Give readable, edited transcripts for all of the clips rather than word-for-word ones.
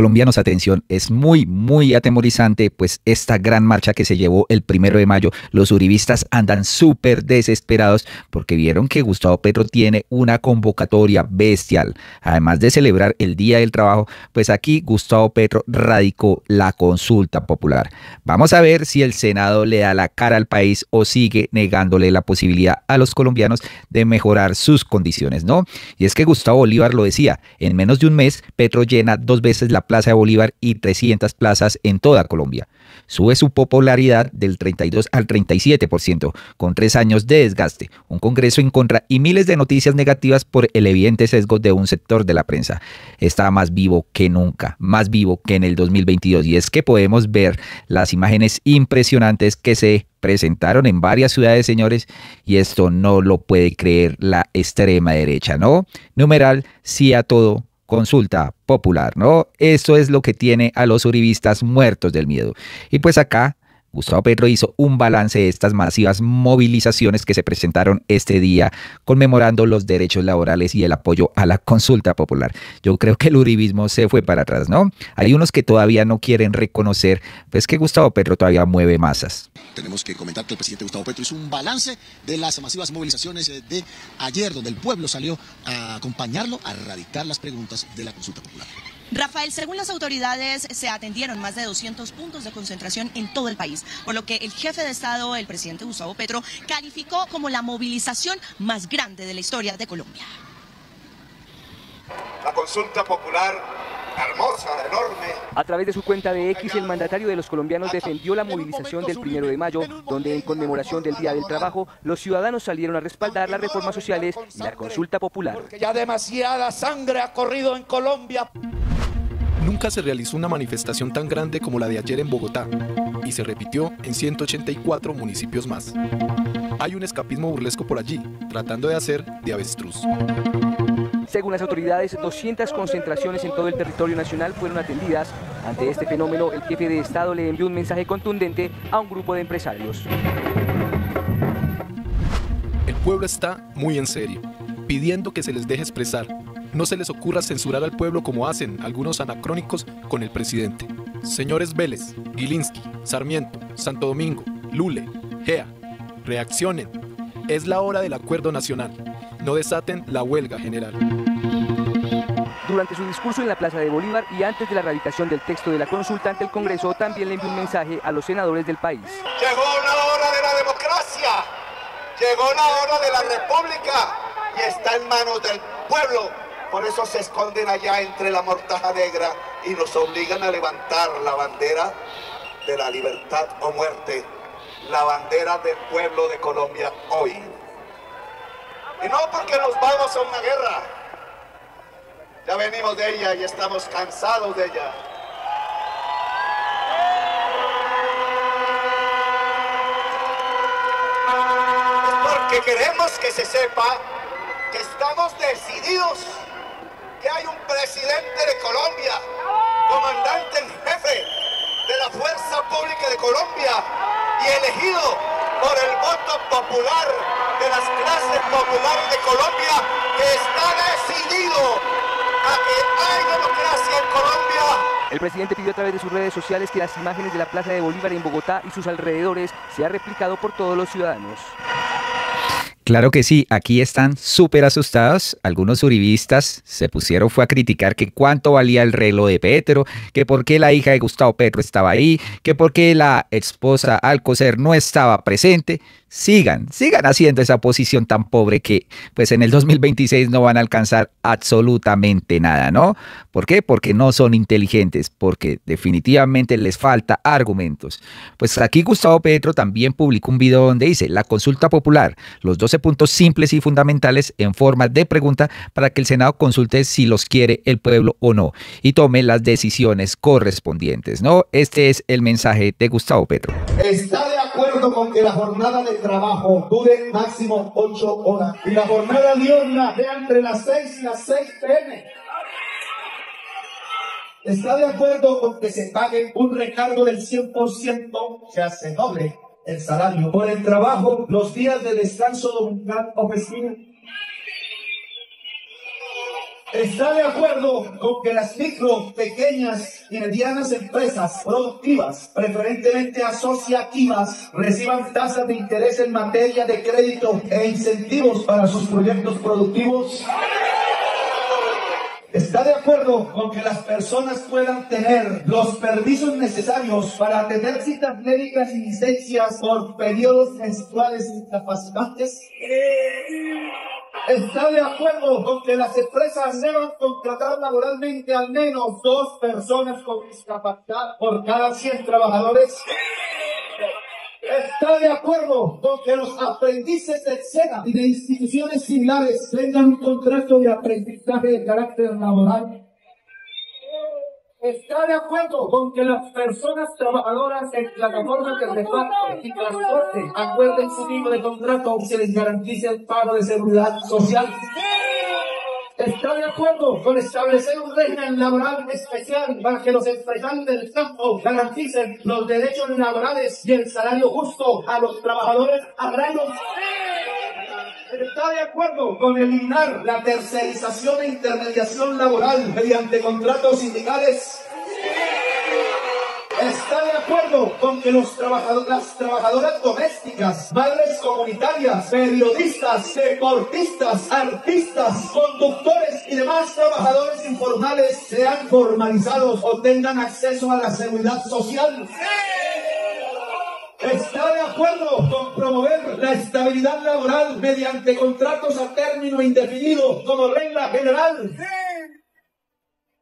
colombianos, atención, es muy atemorizante, pues esta gran marcha que se llevó el 1 de mayo, los uribistas andan súper desesperados porque vieron que Gustavo Petro tiene una convocatoria bestial. Además de celebrar el Día del Trabajo, pues aquí Gustavo Petro radicó la consulta popular. Vamos a ver si el Senado le da la cara al país o sigue negándole la posibilidad a los colombianos de mejorar sus condiciones, ¿no? Y es que Gustavo Bolívar lo decía, en menos de un mes Petro llena 2 veces la Plaza de Bolívar y 300 plazas en toda Colombia. Sube su popularidad del 32 al 37%, con 3 años de desgaste, un Congreso en contra y miles de noticias negativas por el evidente sesgo de un sector de la prensa. Está más vivo que nunca, más vivo que en el 2022. Y es que podemos ver las imágenes impresionantes que se presentaron en varias ciudades, señores, y esto no lo puede creer la extrema derecha, ¿no? Numeral, sí a todo, consulta popular, ¿no? Eso es lo que tiene a los uribistas muertos del miedo. Y pues acá Gustavo Petro hizo un balance de estas masivas movilizaciones que se presentaron este día, conmemorando los derechos laborales y el apoyo a la consulta popular. Yo creo que el uribismo se fue para atrás, ¿no? Hay unos que todavía no quieren reconocer, pues, que Gustavo Petro todavía mueve masas. Tenemos que comentar que el presidente Gustavo Petro hizo un balance de las masivas movilizaciones de ayer, donde el pueblo salió a acompañarlo, a erradicar las preguntas de la consulta popular. Rafael, según las autoridades, se atendieron más de 200 puntos de concentración en todo el país, por lo que el jefe de Estado, el presidente Gustavo Petro, calificó como la movilización más grande de la historia de Colombia. La consulta popular, hermosa, enorme. A través de su cuenta de X, el mandatario de los colombianos defendió la movilización del 1 de mayo, donde en conmemoración del Día del Trabajo, los ciudadanos salieron a respaldar las reformas sociales y la consulta popular. Porque ya demasiada sangre ha corrido en Colombia. Nunca se realizó una manifestación tan grande como la de ayer en Bogotá, y se repitió en 184 municipios más. Hay un escapismo burlesco por allí, tratando de hacer de avestruz. Según las autoridades, 200 concentraciones en todo el territorio nacional fueron atendidas. Ante este fenómeno, el jefe de Estado le envió un mensaje contundente a un grupo de empresarios. El pueblo está muy en serio, pidiendo que se les deje expresar. No se les ocurra censurar al pueblo como hacen algunos anacrónicos con el presidente. Señores Vélez, Gilinski, Sarmiento, Santo Domingo, Lule, Gea, reaccionen. Es la hora del acuerdo nacional. No desaten la huelga general. Durante su discurso en la Plaza de Bolívar y antes de la radicación del texto de la consulta ante el Congreso, también le envió un mensaje a los senadores del país. Llegó la hora de la democracia, llegó la hora de la república y está en manos del pueblo. Por eso se esconden allá entre la mortaja negra y nos obligan a levantar la bandera de la libertad o muerte, la bandera del pueblo de Colombia hoy. Y no porque nos vamos a una guerra, ya venimos de ella y estamos cansados de ella. Es porque queremos que se sepa que estamos decididos, que hay un presidente de Colombia, comandante en jefe de la Fuerza Pública de Colombia y elegido por el voto popular de las clases populares de Colombia, que está decidido a que hay democracia en Colombia. El presidente pidió a través de sus redes sociales que las imágenes de la Plaza de Bolívar en Bogotá y sus alrededores sea replicado por todos los ciudadanos. Claro que sí, aquí están súper asustados. Algunos uribistas se pusieron fue a criticar que cuánto valía el reloj de Petro, que por qué la hija de Gustavo Petro estaba ahí, que por qué la esposa Alcocer no estaba presente. Sigan haciendo esa posición tan pobre que pues en el 2026 no van a alcanzar absolutamente nada, ¿no? ¿Por qué? Porque no son inteligentes, porque definitivamente les falta argumentos. Pues aquí Gustavo Petro también publicó un video donde dice la consulta popular, los 12 puntos simples y fundamentales en forma de pregunta para que el Senado consulte si los quiere el pueblo o no y tome las decisiones correspondientes, ¿no? Este es el mensaje de Gustavo Petro. ¿Está de acuerdo con que la jornada de trabajo dure máximo 8 horas y la jornada diurna sea entre las 6 y las 6 p.m.? ¿Está de acuerdo con que se pague un recargo del 100%, que hace doble el salario por el trabajo, los días de descanso dominical o festivo? ¿Está de acuerdo con que las micro, pequeñas y medianas empresas productivas, preferentemente asociativas, reciban tasas de interés en materia de crédito e incentivos para sus proyectos productivos? ¿Está de acuerdo con que las personas puedan tener los permisos necesarios para tener citas médicas y licencias por periodos menstruales incapacitantes? ¿Está de acuerdo con que las empresas deban contratar laboralmente al menos 2 personas con discapacidad por cada 100 trabajadores? ¿Está de acuerdo con que los aprendices del SENA y de instituciones similares tengan un contrato de aprendizaje de carácter laboral? ¿Está de acuerdo con que las personas trabajadoras en plataformas de reparto y transporte acuerden su tipo de contrato y se les garantice el pago de seguridad social? ¿Está de acuerdo con establecer un régimen laboral especial para que los empresarios del campo garanticen los derechos laborales y el salario justo a los trabajadores agrarios? ¿Está de acuerdo con eliminar la tercerización e intermediación laboral mediante contratos sindicales? ¿Está de acuerdo con que las trabajadoras domésticas, madres comunitarias, periodistas, deportistas, artistas, conductores y demás trabajadores informales sean formalizados o tengan acceso a la seguridad social? ¿Está de acuerdo con promover la estabilidad laboral mediante contratos a término indefinido como regla general?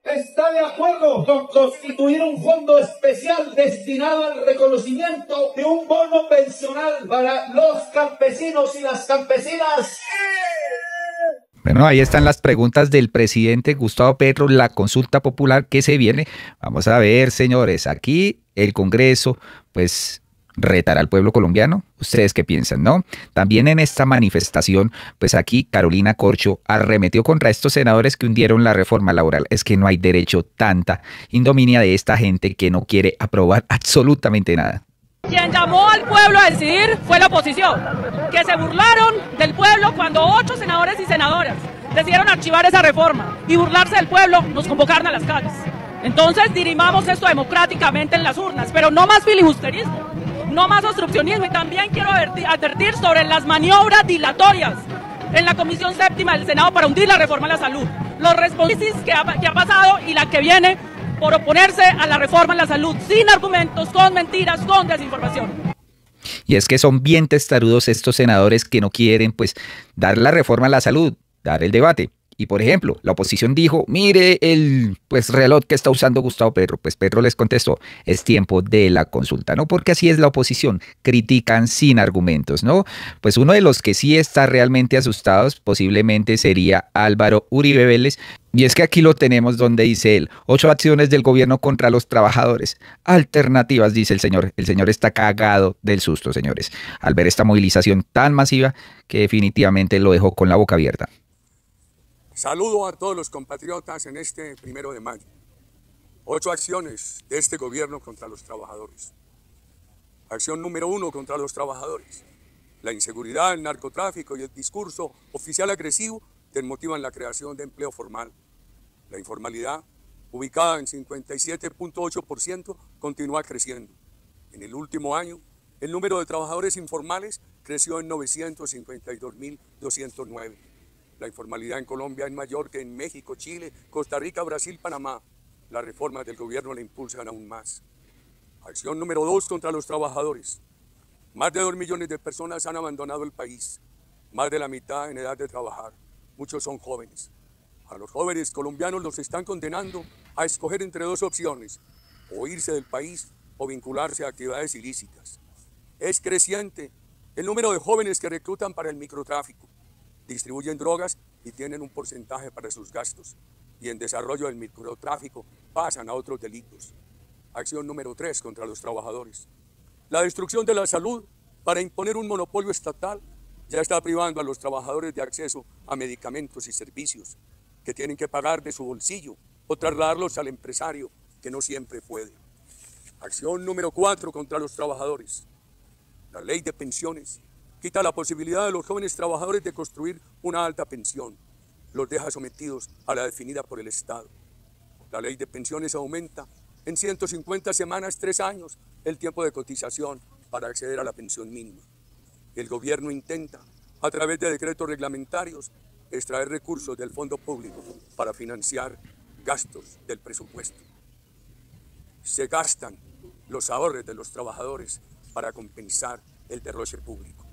¿Está de acuerdo con constituir un fondo especial destinado al reconocimiento de un bono pensional para los campesinos y las campesinas? Bueno, ahí están las preguntas del presidente Gustavo Petro, la consulta popular que se viene. Vamos a ver, señores, aquí el Congreso, pues, retará al pueblo colombiano. ¿Ustedes qué piensan, no? También en esta manifestación, pues aquí Carolina Corcho arremetió contra estos senadores que hundieron la reforma laboral. Es que no hay derecho, tanta indominia de esta gente que no quiere aprobar absolutamente nada. Quien llamó al pueblo a decidir fue la oposición, que se burlaron del pueblo cuando 8 senadores y senadoras decidieron archivar esa reforma y burlarse del pueblo, nos convocaron a las calles. Entonces dirimamos esto democráticamente en las urnas, pero no más filibusterismo, no más obstruccionismo. Y también quiero advertir sobre las maniobras dilatorias en la Comisión Séptima del Senado para hundir la reforma a la salud. Los responsables que ha pasado y la que viene por oponerse a la reforma en la salud, sin argumentos, con mentiras, con desinformación. Y es que son bien testarudos estos senadores que no quieren, pues, dar la reforma a la salud, dar el debate. Y por ejemplo, la oposición dijo, mire el reloj que está usando Gustavo Petro. Pues Petro les contestó, es tiempo de la consulta, ¿no? Porque así es la oposición, critican sin argumentos, ¿no? Pues uno de los que sí está realmente asustados posiblemente sería Álvaro Uribe Vélez. Y es que aquí lo tenemos donde dice él, 8 acciones del gobierno contra los trabajadores. Alternativas, dice el señor. El señor está cagado del susto, señores, al ver esta movilización tan masiva que definitivamente lo dejó con la boca abierta. Saludo a todos los compatriotas en este 1 de mayo. 8 acciones de este gobierno contra los trabajadores. Acción número 1 contra los trabajadores. La inseguridad, el narcotráfico y el discurso oficial agresivo desmotivan la creación de empleo formal. La informalidad, ubicada en 57.8%, continúa creciendo. En el último año, el número de trabajadores informales creció en 952.209. La informalidad en Colombia es mayor que en México, Chile, Costa Rica, Brasil, Panamá. Las reformas del gobierno la impulsan aún más. Acción número 2 contra los trabajadores. Más de 2 millones de personas han abandonado el país. Más de la mitad en edad de trabajar. Muchos son jóvenes. A los jóvenes colombianos los están condenando a escoger entre 2 opciones. O irse del país o vincularse a actividades ilícitas. Es creciente el número de jóvenes que reclutan para el microtráfico. Distribuyen drogas y tienen un porcentaje para sus gastos. Y en desarrollo del microtráfico pasan a otros delitos. Acción número 3 contra los trabajadores. La destrucción de la salud para imponer un monopolio estatal ya está privando a los trabajadores de acceso a medicamentos y servicios que tienen que pagar de su bolsillo o trasladarlos al empresario que no siempre puede. Acción número 4 contra los trabajadores. La ley de pensiones quita la posibilidad de los jóvenes trabajadores de construir una alta pensión. los deja sometidos a la definida por el Estado. La ley de pensiones aumenta en 150 semanas, 3 años, el tiempo de cotización para acceder a la pensión mínima. El gobierno intenta, a través de decretos reglamentarios, extraer recursos del fondo público para financiar gastos del presupuesto. Se gastan los ahorros de los trabajadores para compensar el derroche público.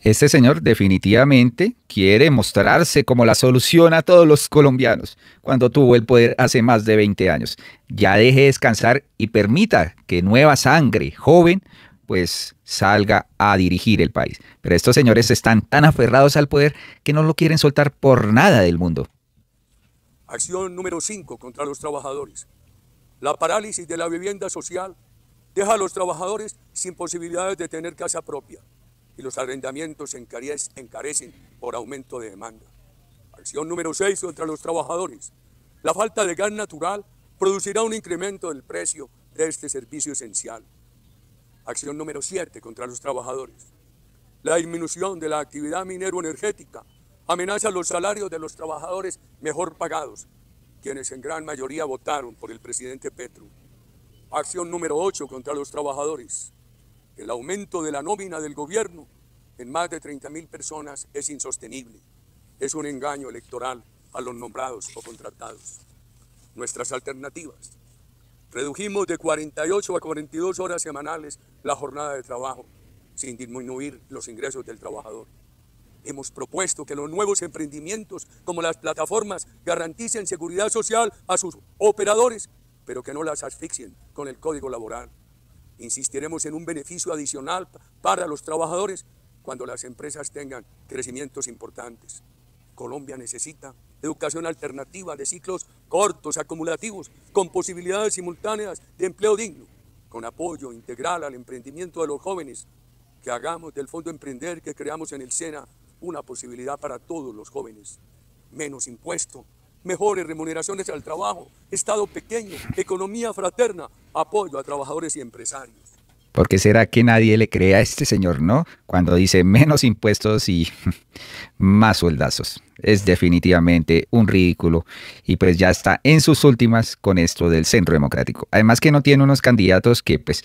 Este señor definitivamente quiere mostrarse como la solución a todos los colombianos cuando tuvo el poder hace más de 20 años. Ya deje descansar y permita que nueva sangre joven pues salga a dirigir el país. Pero estos señores están tan aferrados al poder que no lo quieren soltar por nada del mundo. Acción número 5 contra los trabajadores. La parálisis de la vivienda social deja a los trabajadores sin posibilidades de tener casa propia y los arrendamientos se encarecen por aumento de demanda. Acción número 6 contra los trabajadores. La falta de gas natural producirá un incremento del precio de este servicio esencial. Acción número 7 contra los trabajadores. La disminución de la actividad minero-energética amenaza los salarios de los trabajadores mejor pagados, quienes en gran mayoría votaron por el presidente Petro. Acción número 8 contra los trabajadores. El aumento de la nómina del gobierno en más de 30.000 personas es insostenible. Es un engaño electoral a los nombrados o contratados. Nuestras alternativas. Redujimos de 48 a 42 horas semanales la jornada de trabajo, sin disminuir los ingresos del trabajador. Hemos propuesto que los nuevos emprendimientos, como las plataformas, garanticen seguridad social a sus operadores, pero que no las asfixien con el Código Laboral. Insistiremos en un beneficio adicional para los trabajadores cuando las empresas tengan crecimientos importantes. Colombia necesita educación alternativa de ciclos cortos, acumulativos, con posibilidades simultáneas de empleo digno, con apoyo integral al emprendimiento de los jóvenes, que hagamos del Fondo Emprender que creamos en el SENA una posibilidad para todos los jóvenes. Menos impuesto, mejores remuneraciones al trabajo, Estado pequeño, economía fraterna, apoyo a trabajadores y empresarios. ¿Por qué será que nadie le cree a este señor, no? Cuando dice menos impuestos y más sueldazos. Es definitivamente un ridículo y pues ya está en sus últimas con esto del Centro Democrático. Además que no tiene unos candidatos que pues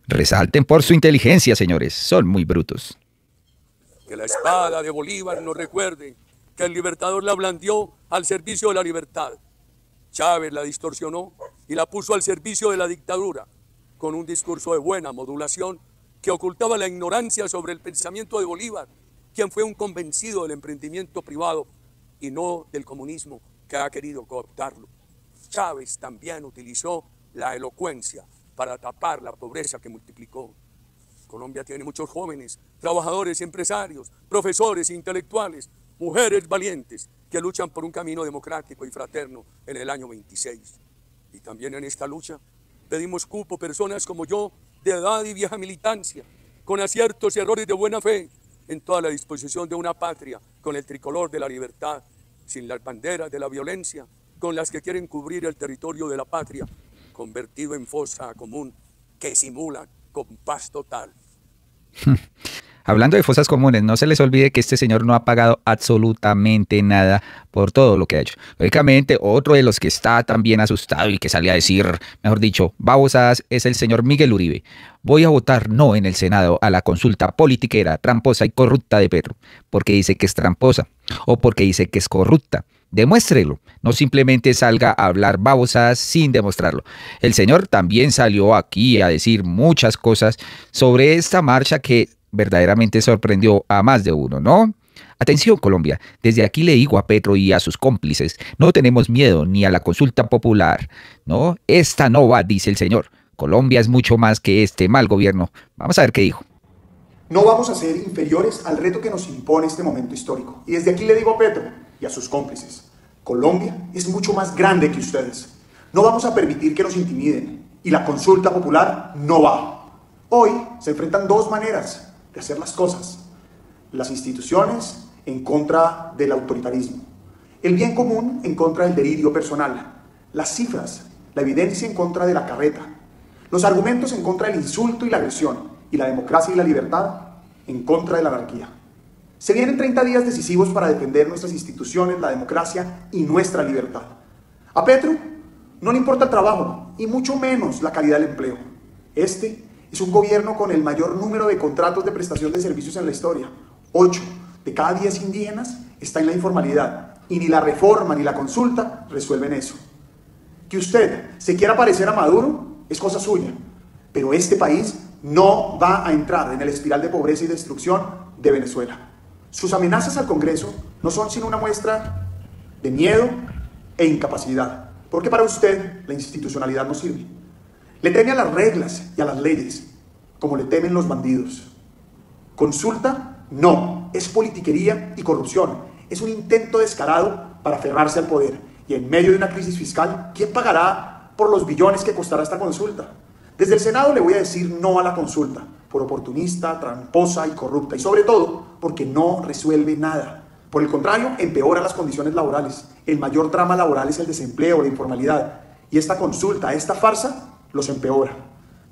resalten por su inteligencia, señores. Son muy brutos. Que la espada de Bolívar nos recuerde que el libertador la blandió al servicio de la libertad. Chávez la distorsionó y la puso al servicio de la dictadura, con un discurso de buena modulación que ocultaba la ignorancia sobre el pensamiento de Bolívar, quien fue un convencido del emprendimiento privado y no del comunismo que ha querido cooptarlo. Chávez también utilizó la elocuencia para tapar la pobreza que multiplicó. Colombia tiene muchos jóvenes, trabajadores, empresarios, profesores, intelectuales, mujeres valientes que luchan por un camino democrático y fraterno en el año 26. Y también en esta lucha pedimos cupo personas como yo, de edad y vieja militancia, con aciertos y errores de buena fe, en toda la disposición de una patria, con el tricolor de la libertad, sin las banderas de la violencia, con las que quieren cubrir el territorio de la patria, convertido en fosa común, que simulan con paz total. Hablando de fosas comunes, no se les olvide que este señor no ha pagado absolutamente nada por todo lo que ha hecho. Lógicamente, otro de los que está también asustado y que sale a decir, mejor dicho, babosadas, es el señor Miguel Uribe. Voy a votar no en el Senado a la consulta politiquera, tramposa y corrupta de Petro, porque dice que es tramposa o porque dice que es corrupta. Demuéstrelo, no simplemente salga a hablar babosadas sin demostrarlo. El señor también salió aquí a decir muchas cosas sobre esta marcha que verdaderamente sorprendió a más de uno, ¿no? Atención, Colombia, desde aquí le digo a Petro y a sus cómplices, no tenemos miedo ni a la consulta popular, ¿no? Esta no va, dice el señor. Colombia es mucho más que este mal gobierno. Vamos a ver qué dijo. No vamos a ser inferiores al reto que nos impone este momento histórico. Y desde aquí le digo a Petro y a sus cómplices, Colombia es mucho más grande que ustedes. No vamos a permitir que nos intimiden y la consulta popular no va. Hoy se enfrentan dos maneras de hacer las cosas. Las instituciones en contra del autoritarismo, el bien común en contra del delirio personal, las cifras, la evidencia en contra de la carreta, los argumentos en contra del insulto y la agresión, y la democracia y la libertad en contra de la anarquía. Se vienen 30 días decisivos para defender nuestras instituciones, la democracia y nuestra libertad. A Petro no le importa el trabajo y mucho menos la calidad del empleo. Este es un gobierno con el mayor número de contratos de prestación de servicios en la historia. 8 de cada 10 indígenas está en la informalidad y ni la reforma ni la consulta resuelven eso. Que usted se quiera parecer a Maduro es cosa suya, pero este país no va a entrar en el espiral de pobreza y destrucción de Venezuela. Sus amenazas al Congreso no son sino una muestra de miedo e incapacidad, porque para usted la institucionalidad no sirve. Le teme a las reglas y a las leyes, como le temen los bandidos. Consulta, no, es politiquería y corrupción. Es un intento descarado para aferrarse al poder. Y en medio de una crisis fiscal, ¿quién pagará por los billones que costará esta consulta? Desde el Senado le voy a decir no a la consulta, por oportunista, tramposa y corrupta, y sobre todo porque no resuelve nada. Por el contrario, empeora las condiciones laborales. El mayor drama laboral es el desempleo, la informalidad, y esta consulta, esta farsa, los empeora.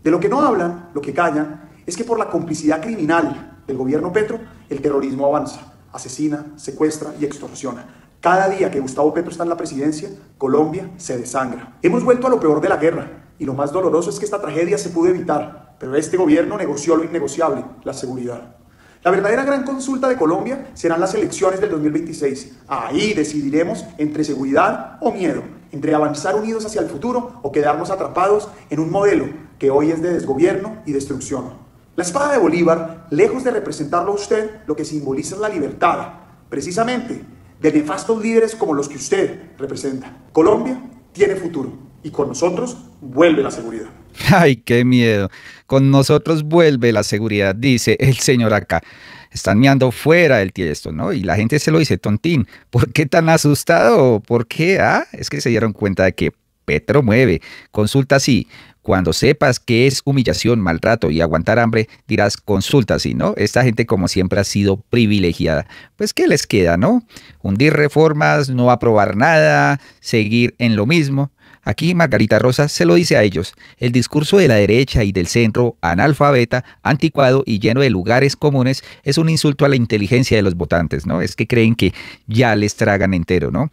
De lo que no hablan, lo que callan, es que por la complicidad criminal del gobierno Petro, el terrorismo avanza, asesina, secuestra y extorsiona. Cada día que Gustavo Petro está en la presidencia, Colombia se desangra. Hemos vuelto a lo peor de la guerra, y lo más doloroso es que esta tragedia se pudo evitar, pero este gobierno negoció lo innegociable, la seguridad. La verdadera gran consulta de Colombia serán las elecciones del 2026. Ahí decidiremos entre seguridad o miedo, entre avanzar unidos hacia el futuro o quedarnos atrapados en un modelo que hoy es de desgobierno y destrucción. La espada de Bolívar, lejos de representarlo a usted, lo que simboliza es la libertad, precisamente de nefastos líderes como los que usted representa. Colombia tiene futuro y con nosotros vuelve la seguridad. Ay, qué miedo. Con nosotros vuelve la seguridad, dice el señor acá. Están meando fuera del tiesto, ¿no? Y la gente se lo dice, tontín. ¿Por qué tan asustado? ¿Por qué? Es que se dieron cuenta de que Petro mueve. Consulta sí. Cuando sepas qué es humillación, maltrato y aguantar hambre, dirás consulta sí, ¿no? Esta gente como siempre ha sido privilegiada. Pues ¿qué les queda, no? Hundir reformas, no aprobar nada, seguir en lo mismo. Aquí Margarita Rosa se lo dice a ellos. El discurso de la derecha y del centro, analfabeta, anticuado y lleno de lugares comunes, es un insulto a la inteligencia de los votantes, ¿no? Es que creen que ya les tragan entero, ¿no?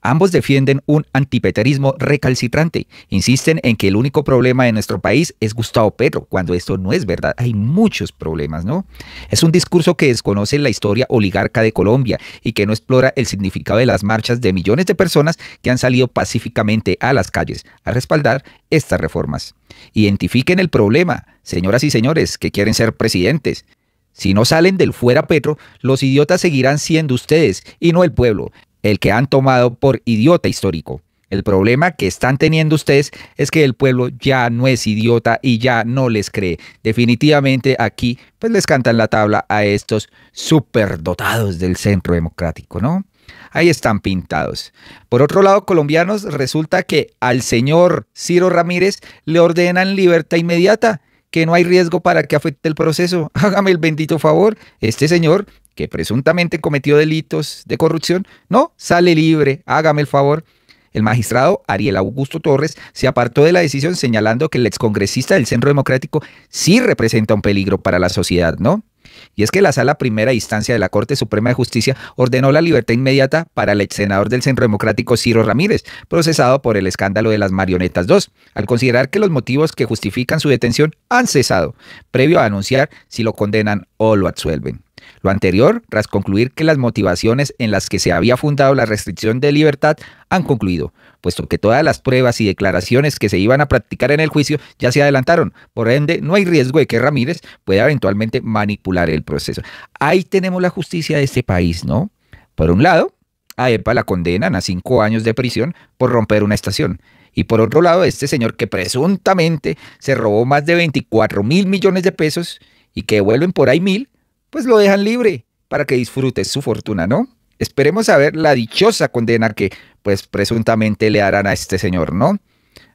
Ambos defienden un antipeterismo recalcitrante. Insisten en que el único problema de nuestro país es Gustavo Petro, cuando esto no es verdad. Hay muchos problemas, ¿no? Es un discurso que desconoce la historia oligarca de Colombia y que no explora el significado de las marchas de millones de personas que han salido pacíficamente a las calles a respaldar estas reformas. Identifiquen el problema, señoras y señores que quieren ser presidentes. Si no salen del fuera Petro, los idiotas seguirán siendo ustedes y no el pueblo, el que han tomado por idiota histórico. El problema que están teniendo ustedes es que el pueblo ya no es idiota y ya no les cree. Definitivamente aquí pues les cantan la tabla a estos superdotados del centro democrático, ¿no? Ahí están pintados. Por otro lado, colombianos, resulta que al señor Ciro Ramírez le ordenan libertad inmediata, que no hay riesgo para que afecte el proceso. Hágame el bendito favor. Este señor, que presuntamente cometió delitos de corrupción, no, sale libre. Hágame el favor. El magistrado Ariel Augusto Torres se apartó de la decisión señalando que el excongresista del Centro Democrático sí representa un peligro para la sociedad, ¿no? Y es que la Sala Primera Instancia de la Corte Suprema de Justicia ordenó la libertad inmediata para el exsenador del Centro Democrático Ciro Ramírez, procesado por el escándalo de las Marionetas 2, al considerar que los motivos que justifican su detención han cesado, previo a anunciar si lo condenan o lo absuelven. Lo anterior, tras concluir que las motivaciones en las que se había fundado la restricción de libertad han concluido, puesto que todas las pruebas y declaraciones que se iban a practicar en el juicio ya se adelantaron. Por ende, no hay riesgo de que Ramírez pueda eventualmente manipular el proceso. Ahí tenemos la justicia de este país, ¿no? Por un lado, a EPA la condenan a 5 años de prisión por romper una estación. Y por otro lado, este señor que presuntamente se robó más de 24.000 millones de pesos y que devuelven por ahí 1.000, pues lo dejan libre para que disfrute su fortuna, ¿no? Esperemos a ver la dichosa condena que, pues, presuntamente le harán a este señor, ¿no?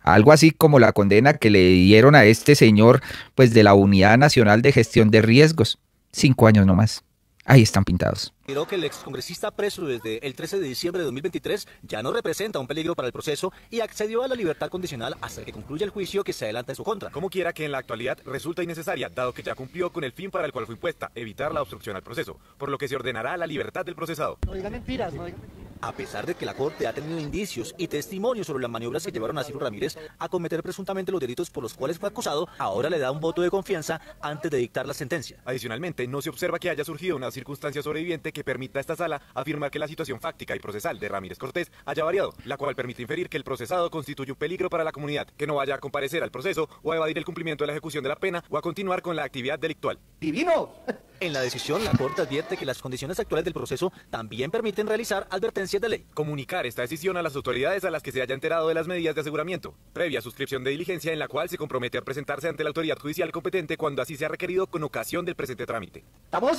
Algo así como la condena que le dieron a este señor, pues, de la Unidad Nacional de Gestión de Riesgos. 5 años nomás. Ahí están pintados. Creo que el excongresista preso desde el 13 de diciembre de 2023 ya no representa un peligro para el proceso y accedió a la libertad condicional hasta que concluya el juicio que se adelanta en su contra. Como quiera que en la actualidad resulta innecesaria, dado que ya cumplió con el fin para el cual fue impuesta, evitar la obstrucción al proceso, por lo que se ordenará la libertad del procesado. No diga mentiras, no diga mentiras. A pesar de que la Corte ha tenido indicios y testimonios sobre las maniobras que llevaron a Ciro Ramírez a cometer presuntamente los delitos por los cuales fue acusado, ahora le da un voto de confianza antes de dictar la sentencia. Adicionalmente, no se observa que haya surgido una circunstancia sobreviviente que permita a esta sala afirmar que la situación fáctica y procesal de Ramírez Cortés haya variado, la cual permite inferir que el procesado constituye un peligro para la comunidad, que no vaya a comparecer al proceso o a evadir el cumplimiento de la ejecución de la pena o a continuar con la actividad delictual. ¡Divino! En la decisión, la Corte advierte que las condiciones actuales del proceso también permiten realizar advertencias de ley. Comunicar esta decisión a las autoridades a las que se haya enterado de las medidas de aseguramiento, previa suscripción de diligencia en la cual se compromete a presentarse ante la autoridad judicial competente cuando así sea requerido con ocasión del presente trámite. Estamos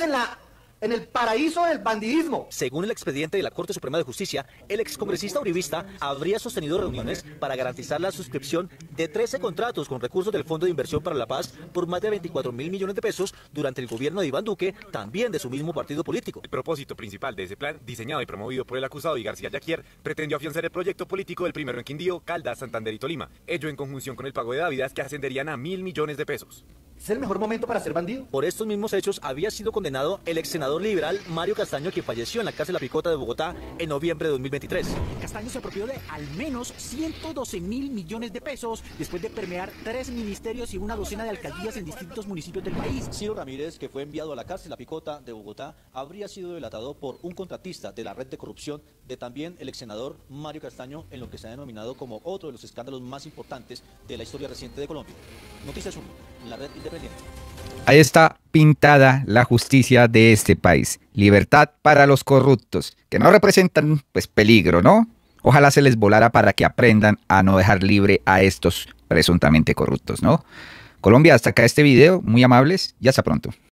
en el paraíso del bandidismo. Según el expediente de la Corte Suprema de Justicia, el excongresista uribista habría sostenido reuniones para garantizar la suscripción de 13 contratos con recursos del Fondo de Inversión para la Paz por más de 24.000 millones de pesos durante el gobierno de Iván Duque, también de su mismo partido político. El propósito principal de ese plan, diseñado y promovido por el acusado y García Yaquier, pretendió afianzar el proyecto político del primero en Quindío, Caldas, Santander y Tolima, ello en conjunción con el pago de dávidas que ascenderían a 1.000 millones de pesos. ¿Es el mejor momento para ser bandido? Por estos mismos hechos había sido condenado el ex senador liberal Mario Castaño, quien falleció en la cárcel La Picota de Bogotá en noviembre de 2023. Castaño se apropió de al menos 112.000 millones de pesos después de permear 3 ministerios y una docena de alcaldías en distintos municipios del país. Ciro Ramírez, que fue enviado a la cárcel La Picota de Bogotá, habría sido delatado por un contratista de la red de corrupción de también el ex senador Mario Castaño, en lo que se ha denominado como otro de los escándalos más importantes de la historia reciente de Colombia. Noticias 1, la red independiente. Ahí está pintada la justicia de este país. Libertad para los corruptos, que no representan pues peligro, ¿no? Ojalá se les volara para que aprendan a no dejar libre a estos presuntamente corruptos, ¿no? Colombia, hasta acá este video, muy amables y hasta pronto.